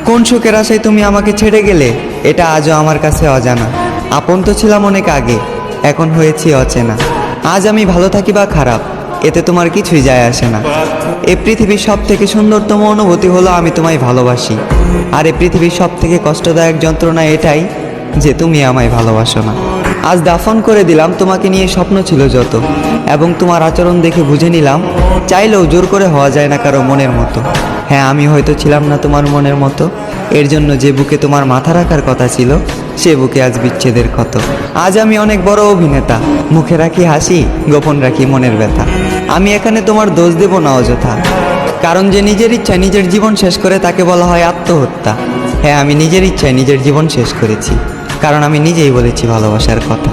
কোন সুখের আশায় তুমি আমাকে ছেড়ে গেলে এটা আজও আমার কাছে অজানা। আপন তো ছিলাম অনেক আগে, এখন হয়েছি অচেনা। আজ আমি ভালো থাকি বা খারাপ, এতে তোমার কিছুই যায় আসে না। এই পৃথিবীর সব থেকে সুন্দরতম অনুভূতি হলো আমি তোমায় ভালোবাসি। আর এই পৃথিবীর সব থেকে কষ্টদায়ক যন্ত্রণা এটাই যে তুমি আমায় ভালোবাসো না। আজ দাফন করে দিলাম তোমাকে নিয়ে স্বপ্ন ছিল যত, এবং তোমার আচরণ দেখে বুঝে নিলাম চাইলেও জোর করে হওয়া যায় না কারো মনের মতো। হ্যাঁ, আমি হয়তো ছিলাম না তোমার মনের মতো, এর জন্য যে বুকে তোমার মাথা রাখার কথা ছিল সে বুকে আজ বিচ্ছেদের ক্ষত। আজ আমি অনেক বড় অভিনেতা, মুখে রাখি হাসি, গোপন রাখি মনের ব্যথা। আমি এখানে তোমার দোষ দেব না অযথা, কারণ যে নিজের ইচ্ছায় নিজের জীবন শেষ করে তাকে বলা হয় আত্মহত্যা। হ্যাঁ, আমি নিজের ইচ্ছায় নিজের জীবন শেষ করেছি, কারণ আমি নিজেই বলেছি ভালোবাসার কথা।